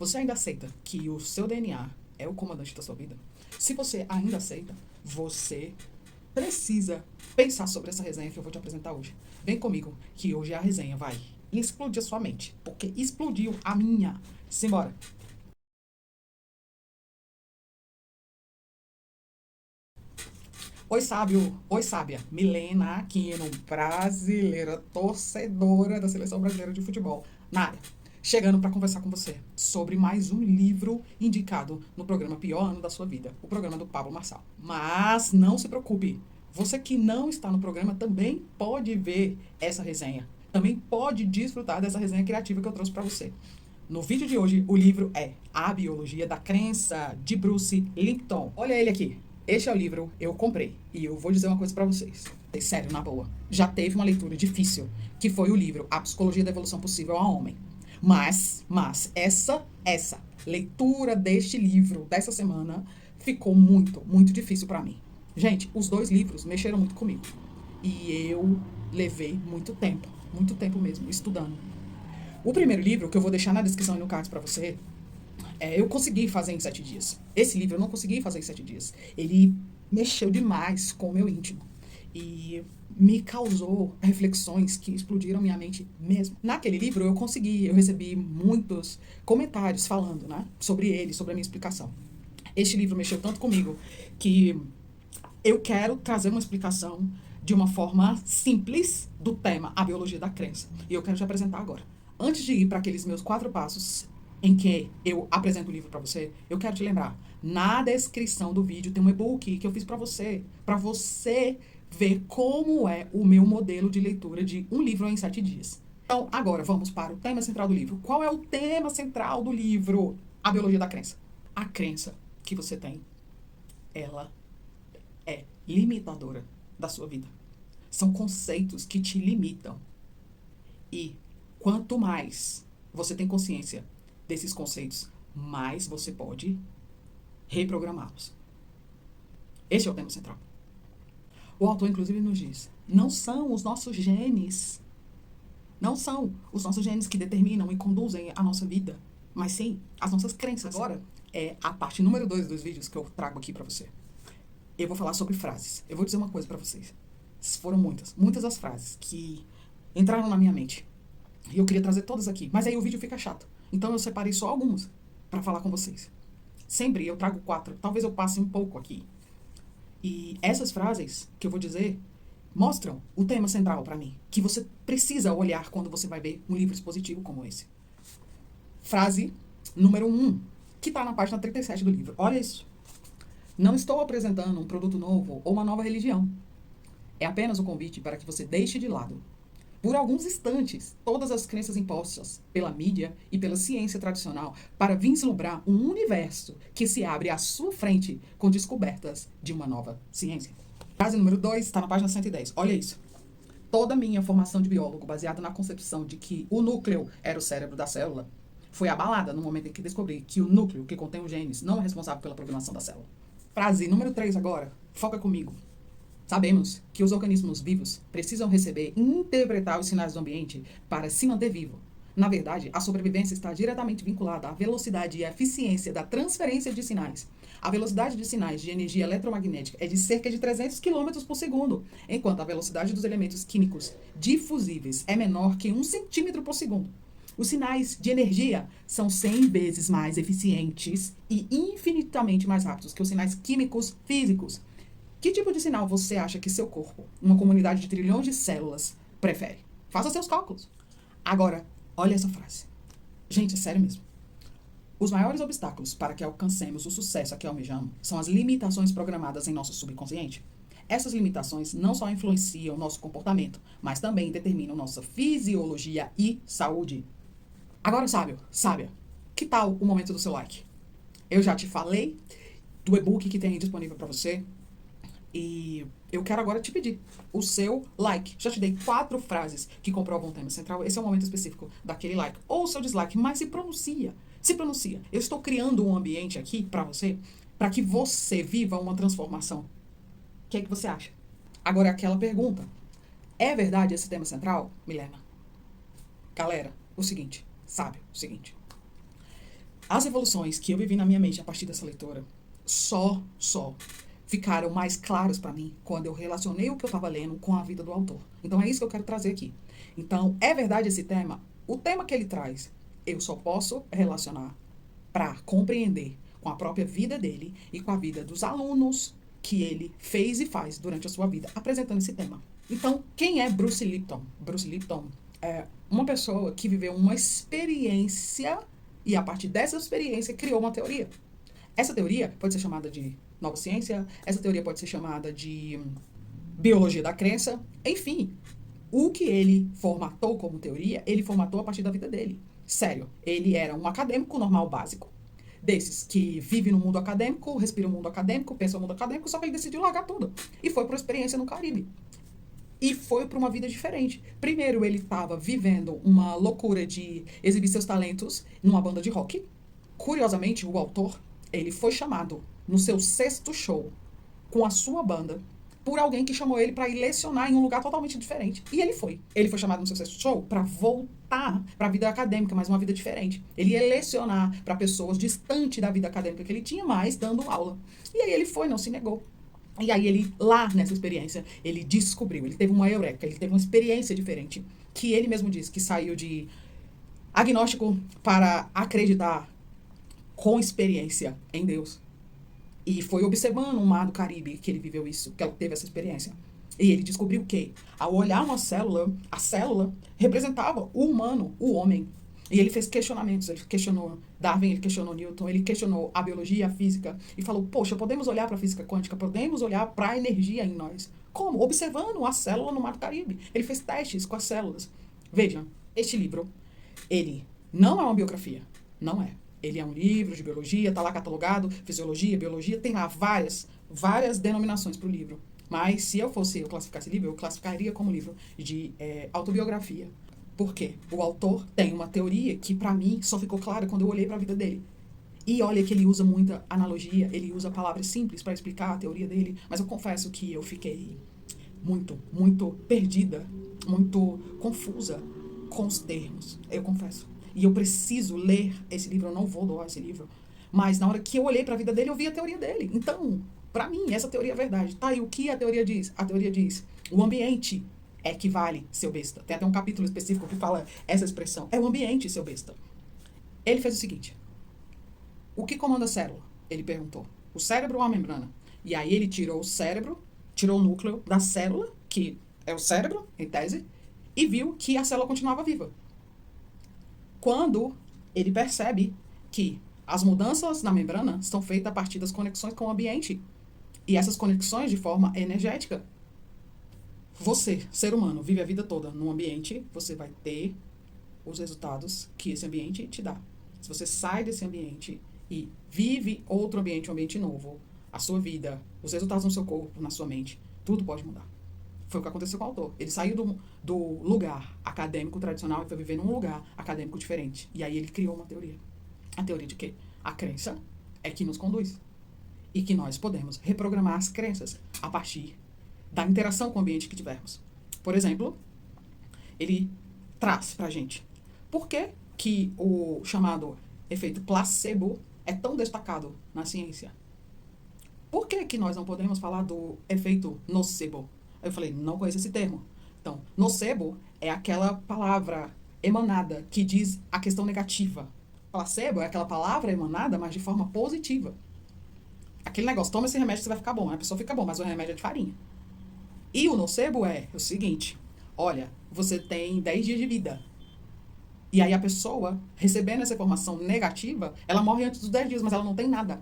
Você ainda aceita que o seu DNA é o comandante da sua vida? Se você ainda aceita, você precisa pensar sobre essa resenha que eu vou te apresentar hoje. Vem comigo, que hoje a resenha vai explodir a sua mente, porque explodiu a minha. Simbora. Oi, sábio. Oi, sábia. Milena Aquino, brasileira, torcedora da Seleção Brasileira de Futebol, na área. Chegando para conversar com você sobre mais um livro indicado no programa Pior Ano da Sua Vida, o programa do Pablo Marçal. Mas não se preocupe, você que não está no programa também pode ver essa resenha. Também pode desfrutar dessa resenha criativa que eu trouxe para você. No vídeo de hoje, o livro é A Biologia da Crença, de Bruce Lipton. Olha ele aqui. Este é o livro, eu comprei. E eu vou dizer uma coisa pra vocês. Sério, na boa. Já teve uma leitura difícil, que foi o livro A Psicologia da Evolução Possível ao Homem. Mas, essa leitura deste livro, dessa semana, ficou muito difícil pra mim. Gente, os dois livros mexeram muito comigo. E eu levei muito tempo mesmo, estudando. O primeiro livro, que eu vou deixar na descrição e no card pra você, eu consegui fazer em 7 dias. Esse livro eu não consegui fazer em 7 dias. Ele mexeu demais com o meu íntimo. E me causou reflexões que explodiram minha mente mesmo. Naquele livro eu recebi muitos comentários falando, né, sobre ele, sobre a minha explicação. Este livro mexeu tanto comigo que eu quero trazer uma explicação de uma forma simples do tema, a biologia da crença. E eu quero te apresentar agora. Antes de ir para aqueles meus 4 passos em que eu apresento o livro para você, eu quero te lembrar, na descrição do vídeo tem um e-book que eu fiz para você ver como é o meu modelo de leitura de um livro em 7 dias. Então, agora vamos para o tema central do livro. Qual é o tema central do livro? A biologia da crença. A crença que você tem, ela é limitadora da sua vida. São conceitos que te limitam. E quanto mais você tem consciência desses conceitos, mais você pode reprogramá-los. Este é o tema central. O autor, inclusive, nos diz: não são os nossos genes, não são os nossos genes que determinam e conduzem a nossa vida, mas sim as nossas crenças. Agora é a parte número 2 dos vídeos que eu trago aqui para você. Eu vou falar sobre frases. Eu vou dizer uma coisa para vocês. Foram muitas as frases que entraram na minha mente. E eu queria trazer todas aqui, mas aí o vídeo fica chato. Então eu separei só algumas para falar com vocês. Sempre eu trago 4, talvez eu passe um pouco aqui. E essas frases que eu vou dizer mostram o tema central para mim, que você precisa olhar quando você vai ver um livro expositivo como esse. Frase número 1, que está na página 37 do livro. Olha isso. Não estou apresentando um produto novo ou uma nova religião. É apenas um convite para que você deixe de lado, por alguns instantes, todas as crenças impostas pela mídia e pela ciência tradicional para vislumbrar um universo que se abre à sua frente com descobertas de uma nova ciência. Frase número 2 está na página 110. Olha isso. Toda a minha formação de biólogo, baseada na concepção de que o núcleo era o cérebro da célula, foi abalada no momento em que descobri que o núcleo, que contém os genes, não é responsável pela programação da célula. Frase número 3 agora. Foca comigo. Sabemos que os organismos vivos precisam receber e interpretar os sinais do ambiente para se manter vivo. Na verdade, a sobrevivência está diretamente vinculada à velocidade e à eficiência da transferência de sinais. A velocidade de sinais de energia eletromagnética é de cerca de 300 km por segundo, enquanto a velocidade dos elementos químicos difusíveis é menor que 1 centímetro por segundo. Os sinais de energia são 100 vezes mais eficientes e infinitamente mais rápidos que os sinais químicos físicos. Que tipo de sinal você acha que seu corpo, uma comunidade de trilhões de células, prefere? Faça seus cálculos. Agora, olha essa frase. Gente, é sério mesmo. Os maiores obstáculos para que alcancemos o sucesso a que almejamos são as limitações programadas em nosso subconsciente. Essas limitações não só influenciam nosso comportamento, mas também determinam nossa fisiologia e saúde. Agora, sábia, que tal o momento do seu like? Eu já te falei do e-book que tem disponível para você. E eu quero agora te pedir o seu like. Já te dei 4 frases que comprovam o tema central. Esse é o momento específico daquele like. Ou o seu dislike, mas se pronuncia. Se pronuncia. Eu estou criando um ambiente aqui para você, para que você viva uma transformação. O que é que você acha? Agora é aquela pergunta. É verdade esse tema central, Milena? Galera, o seguinte. Sabe o seguinte. As evoluções que eu vivi na minha mente a partir dessa leitura só ficaram mais claras para mim quando eu relacionei o que eu estava lendo com a vida do autor. Então é isso que eu quero trazer aqui. Então, é verdade esse tema? O tema que ele traz, eu só posso relacionar para compreender com a própria vida dele e com a vida dos alunos que ele fez e faz durante a sua vida, apresentando esse tema. Então, quem é Bruce Lipton? Bruce Lipton é uma pessoa que viveu uma experiência e, a partir dessa experiência, criou uma teoria. Essa teoria pode ser chamada de nova ciência, essa teoria pode ser chamada de biologia da crença, enfim. O que ele formatou como teoria, ele formatou a partir da vida dele. Sério, ele era um acadêmico normal básico, desses que vive no mundo acadêmico, respira o mundo acadêmico, pensa no mundo acadêmico, só que ele decidiu largar tudo. E foi para uma experiência no Caribe. E foi para uma vida diferente. Primeiro, ele estava vivendo uma loucura de exibir seus talentos numa banda de rock. Curiosamente, o autor, ele foi chamado no seu 6º show com a sua banda por alguém que chamou ele para ir lecionar em um lugar totalmente diferente. E ele foi. Ele foi chamado no seu 6º show para voltar para a vida acadêmica, mas uma vida diferente. Ele ia lecionar para pessoas distantes da vida acadêmica que ele tinha, mas dando aula. E aí ele foi, não se negou. E aí ele, lá nessa experiência, ele descobriu, ele teve uma eureka, ele teve uma experiência diferente, que ele mesmo disse que saiu de agnóstico para acreditar com experiência em Deus. E foi observando o mar do Caribe que ele viveu isso, que ele teve essa experiência. E ele descobriu que, ao olhar uma célula, a célula representava o humano, o homem. E ele fez questionamentos, ele questionou Darwin, ele questionou Newton, ele questionou a biologia, a física, e falou, poxa, podemos olhar para a física quântica, podemos olhar para a energia em nós. Como? Observando a célula no mar do Caribe. Ele fez testes com as células. Vejam, este livro, ele não é uma biografia, não é. Ele é um livro de biologia, está lá catalogado, fisiologia, biologia, tem lá várias denominações para o livro. Mas se eu classificar esse livro, eu classificaria como livro de autobiografia. Por quê? O autor tem uma teoria que, para mim, só ficou clara quando eu olhei para a vida dele. E olha que ele usa muita analogia, ele usa palavras simples para explicar a teoria dele, mas eu confesso que eu fiquei muito perdida, muito confusa com os termos, eu confesso. E eu preciso ler esse livro, eu não vou doar esse livro. Mas na hora que eu olhei para a vida dele, eu vi a teoria dele. Então, para mim, essa teoria é verdade. Tá, e o que a teoria diz? A teoria diz, o ambiente é que vale, seu besta. Tem até um capítulo específico que fala essa expressão. É o ambiente, seu besta. Ele fez o seguinte. O que comanda a célula? Ele perguntou. O cérebro ou a membrana? E aí ele tirou o cérebro, tirou o núcleo da célula, que é o cérebro, em tese, e viu que a célula continuava viva. Quando ele percebe que as mudanças na membrana são feitas a partir das conexões com o ambiente. E essas conexões de forma energética. Você, ser humano, vive a vida toda num ambiente, você vai ter os resultados que esse ambiente te dá. Se você sai desse ambiente e vive outro ambiente, um ambiente novo, a sua vida, os resultados no seu corpo, na sua mente, tudo pode mudar. Foi o que aconteceu com o autor. Ele saiu do lugar acadêmico tradicional e foi viver num lugar acadêmico diferente. E aí ele criou uma teoria. A teoria de que a crença é que nos conduz. E que nós podemos reprogramar as crenças a partir da interação com o ambiente que tivermos. Por exemplo, ele traz pra gente por que o chamado efeito placebo é tão destacado na ciência. Por que nós não podemos falar do efeito nocebo? Eu falei, não conheço esse termo. Então, nocebo é aquela palavra emanada que diz a questão negativa. Placebo é aquela palavra emanada, mas de forma positiva. Aquele negócio, toma esse remédio que você vai ficar bom. A pessoa fica bom, mas o remédio é de farinha. E o nocebo é o seguinte, olha, você tem 10 dias de vida. E aí a pessoa, recebendo essa informação negativa, ela morre antes dos 10 dias, mas ela não tem nada.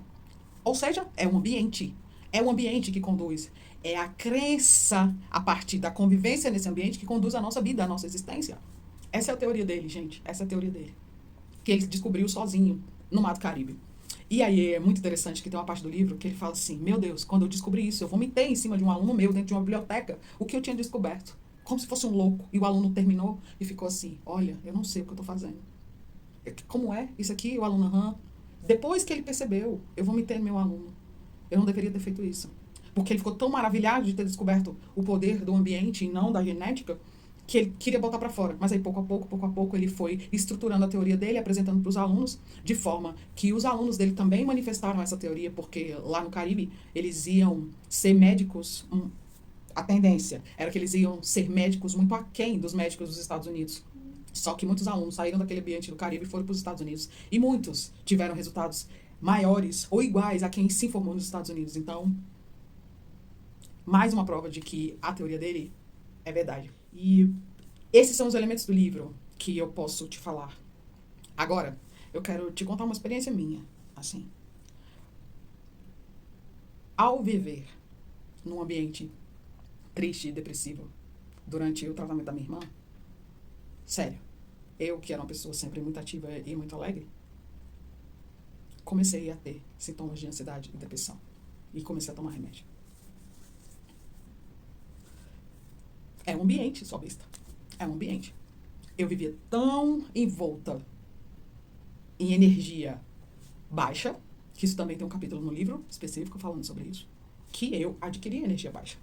Ou seja, é um ambiente. É o ambiente que conduz. É a crença a partir da convivência nesse ambiente que conduz a nossa vida, a nossa existência. Essa é a teoria dele, gente. Essa é a teoria dele. Que ele descobriu sozinho no Mar do Caribe. E aí é muito interessante que tem uma parte do livro que ele fala assim, meu Deus, quando eu descobri isso, eu vomitei em cima de um aluno meu dentro de uma biblioteca o que eu tinha descoberto. Como se fosse um louco. E o aluno terminou e ficou assim, olha, eu não sei o que eu estou fazendo. Como é isso aqui? O aluno, Depois que ele percebeu, eu vomitei no meu aluno. Eu não deveria ter feito isso. Porque ele ficou tão maravilhado de ter descoberto o poder do ambiente e não da genética, que ele queria botar para fora. Mas aí, pouco a pouco, ele foi estruturando a teoria dele, apresentando para os alunos, de forma que os alunos dele também manifestaram essa teoria, porque lá no Caribe, eles iam ser médicos, a tendência era que eles iam ser médicos muito aquém dos médicos dos Estados Unidos. Só que muitos alunos saíram daquele ambiente do Caribe e foram para os Estados Unidos. E muitos tiveram resultados maiores ou iguais a quem se formou nos Estados Unidos. Então, mais uma prova de que a teoria dele é verdade. E esses são os elementos do livro que eu posso te falar. Agora, eu quero te contar uma experiência minha, assim. Ao viver num ambiente triste e depressivo durante o tratamento da minha irmã, sério, eu que era uma pessoa sempre muito ativa e muito alegre, comecei a ter sintomas de ansiedade e depressão. E comecei a tomar remédio. É um ambiente, só vista. É um ambiente. Eu vivia tão envolta em energia baixa, que isso também tem um capítulo no livro específico falando sobre isso, que eu adquiri energia baixa.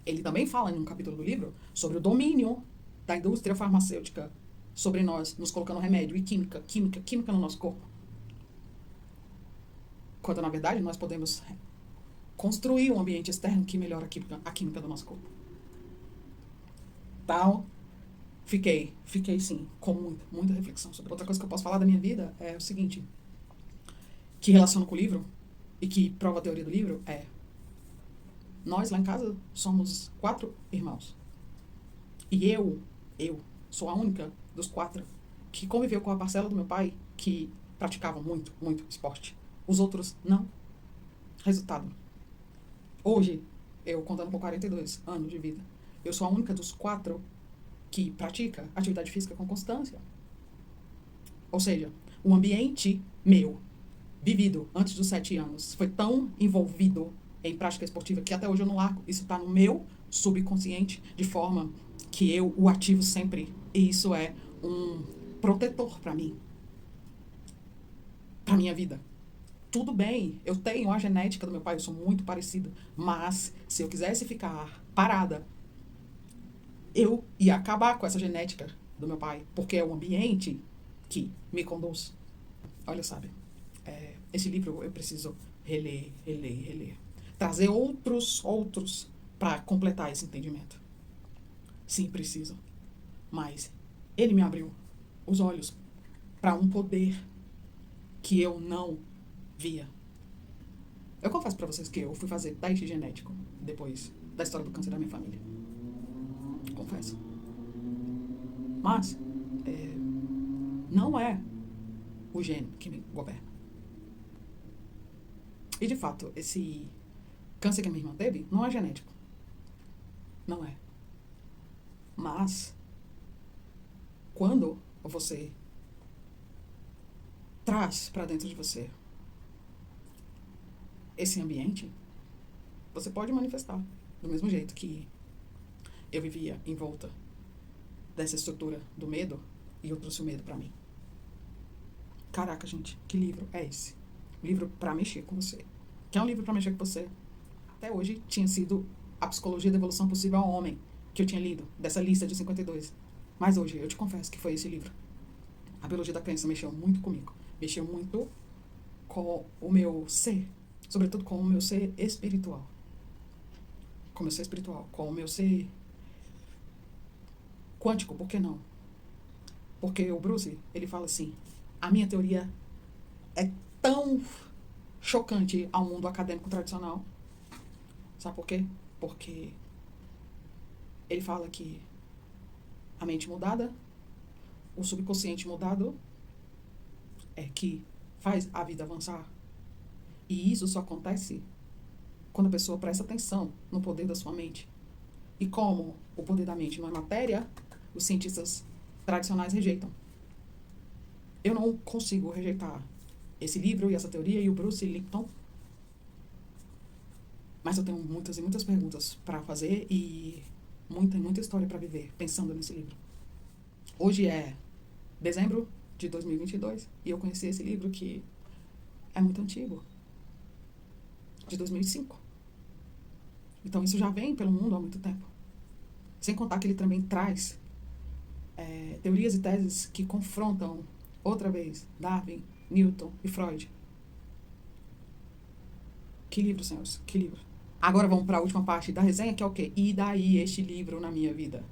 Ele também fala em um capítulo do livro sobre o domínio da indústria farmacêutica sobre nós, nos colocando remédio e química no nosso corpo. Quando, na verdade, nós podemos construir um ambiente externo que melhora a química do nosso corpo. Então, fiquei sim, com muita reflexão sobre. Outra coisa que eu posso falar da minha vida é o seguinte, que relaciona com o livro e que prova a teoria do livro é: nós lá em casa somos 4 irmãos. E eu sou a única dos 4 que conviveu com a parcela do meu pai que praticava muito esporte. Os outros não. Resultado: hoje, eu contando com 42 anos de vida, eu sou a única dos 4 que pratica atividade física com constância. Ou seja, o ambiente meu, vivido antes dos 7 anos, foi tão envolvido em prática esportiva que até hoje eu não largo. Isso está no meu subconsciente, de forma que eu o ativo sempre. E isso é um protetor para mim, para minha vida. Tudo bem, eu tenho a genética do meu pai, eu sou muito parecida, mas se eu quisesse ficar parada, eu ia acabar com essa genética do meu pai, porque é o ambiente que me conduz. Olha, sabe, esse livro eu preciso reler. Trazer outros para completar esse entendimento. Sim, preciso. Mas ele me abriu os olhos para um poder que eu não via. Eu confesso para vocês que eu fui fazer teste genético depois da história do câncer da minha família. Confesso. Mas não é o gene que me governa. E, de fato, esse câncer que a minha irmã teve não é genético. Não é. Mas, quando você traz para dentro de você esse ambiente, você pode manifestar. Do mesmo jeito que eu vivia em volta dessa estrutura do medo, e eu trouxe o medo para mim. Caraca, gente, que livro é esse? Livro para mexer com você. Que é um livro para mexer com você. Até hoje tinha sido A Psicologia da Evolução Possível ao Homem, que eu tinha lido, dessa lista de 52. Mas hoje, eu te confesso que foi esse livro. A Biologia da Crença mexeu muito comigo. Mexeu muito com o meu ser. Sobretudo com o meu ser espiritual. Com o meu ser espiritual. Com o meu ser quântico, por que não? Porque o Bruce, ele fala assim: a minha teoria é tão chocante ao mundo acadêmico tradicional. Sabe por quê? Porque ele fala que a mente mudada, o subconsciente mudado, é que faz a vida avançar. E isso só acontece quando a pessoa presta atenção no poder da sua mente. E como o poder da mente não é matéria, os cientistas tradicionais rejeitam. Eu não consigo rejeitar esse livro e essa teoria e o Bruce Lipton. Mas eu tenho muitas e muitas perguntas para fazer e muita história para viver pensando nesse livro. Hoje é dezembro de 2022 e eu conheci esse livro que é muito antigo, de 2005. Então isso já vem pelo mundo há muito tempo. Sem contar que ele também traz teorias e teses que confrontam, outra vez, Darwin, Newton e Freud. Que livro, senhores, que livro. Agora vamos para a última parte da resenha, que é o quê? E daí este livro na minha vida?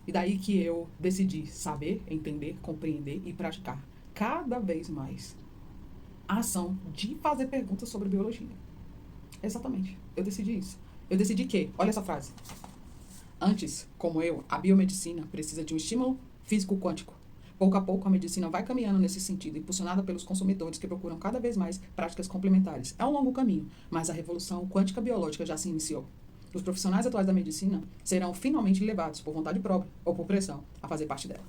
E daí que eu decidi saber, entender, compreender e praticar cada vez mais a ação de fazer perguntas sobre biologia. Exatamente. Eu decidi isso. Eu decidi que, olha essa frase. Antes, como eu, a biomedicina precisa de um estímulo físico quântico. Pouco a pouco, a medicina vai caminhando nesse sentido, impulsionada pelos consumidores que procuram cada vez mais práticas complementares. É um longo caminho, mas a revolução quântica biológica já se iniciou. Os profissionais atuais da medicina serão finalmente levados, por vontade própria ou por pressão, a fazer parte dela.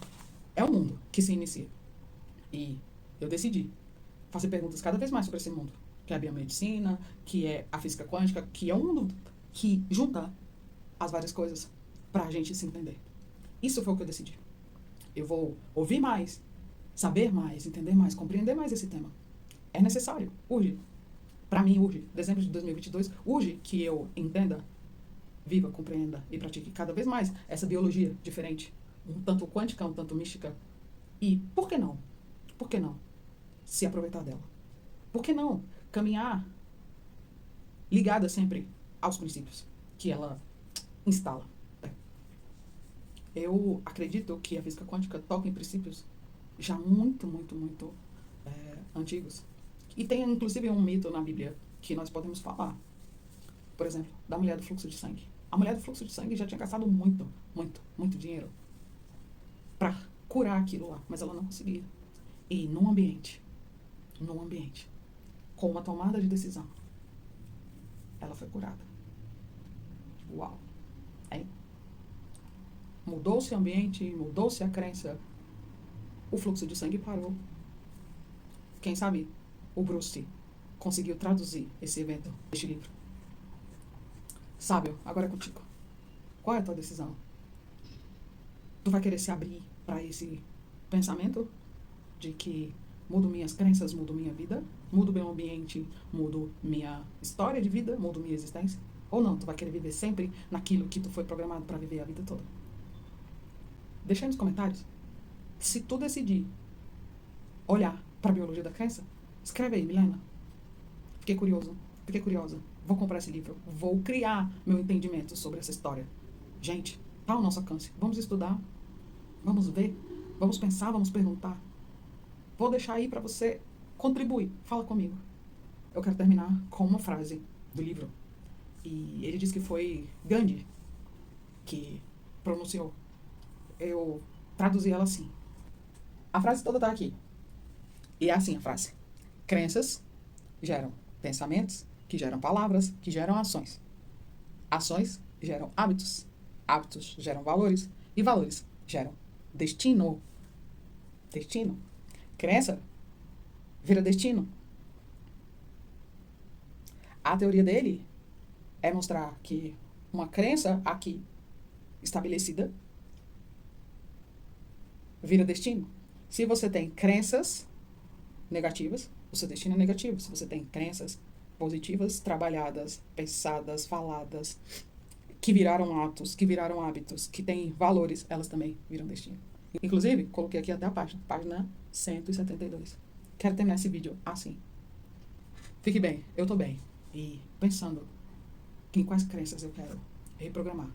É um mundo que se inicia. E eu decidi fazer perguntas cada vez mais sobre esse mundo, que é a biomedicina, que é a física quântica, que é um mundo que junta as várias coisas para a gente se entender. Isso foi o que eu decidi. Eu vou ouvir mais, saber mais, entender mais, compreender mais esse tema. É necessário, urge. Para mim, urge. Dezembro de 2022, urge que eu entenda, viva, compreenda e pratique cada vez mais essa biologia diferente, um tanto quântica, um tanto mística. E por que não? Por que não se aproveitar dela? Por que não caminhar ligada sempre aos princípios que ela instala? Eu acredito que a física quântica toca em princípios já muito antigos. E tem, inclusive, um mito na Bíblia que nós podemos falar. Por exemplo, da mulher do fluxo de sangue. A mulher do fluxo de sangue já tinha gastado muito dinheiro para curar aquilo lá, mas ela não conseguia. E num ambiente, com uma tomada de decisão, ela foi curada. Uau! Hein? Mudou-se o ambiente, mudou-se a crença, o fluxo de sangue parou. Quem sabe o Bruce conseguiu traduzir esse evento neste livro. Sábio, agora é contigo. Qual é a tua decisão? Tu vai querer se abrir para esse pensamento de que mudo minhas crenças, mudo minha vida, mudo meu ambiente, mudo minha história de vida, mudo minha existência? Ou não, tu vai querer viver sempre naquilo que tu foi programado para viver a vida toda? Deixa aí nos comentários. Se tu decidir olhar para a biologia da crença, escreve aí, Milena. Fiquei curiosa. Vou comprar esse livro. Vou criar meu entendimento sobre essa história. Gente, tá ao nosso alcance. Vamos estudar. Vamos ver. Vamos pensar, vamos perguntar. Vou deixar aí para você contribuir. Fala comigo. Eu quero terminar com uma frase do livro. E ele diz que foi Gandhi que pronunciou. Eu traduzi ela assim. A frase toda tá aqui. E é assim a frase. Crenças geram pensamentos, que geram palavras, que geram ações. Ações geram hábitos. Hábitos geram valores. E valores geram destino. Destino. Crença vira destino. A teoria dele é mostrar que uma crença aqui estabelecida vira destino. Se você tem crenças negativas, o seu destino é negativo. Se você tem crenças positivas, trabalhadas, pensadas, faladas, que viraram atos, que viraram hábitos, que têm valores, elas também viram destino. Inclusive, coloquei aqui até a página 172. Quero terminar esse vídeo assim. Fique bem, eu tô bem. E pensando em quais crenças eu quero reprogramar.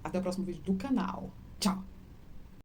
Até o próximo vídeo do canal. Tchau!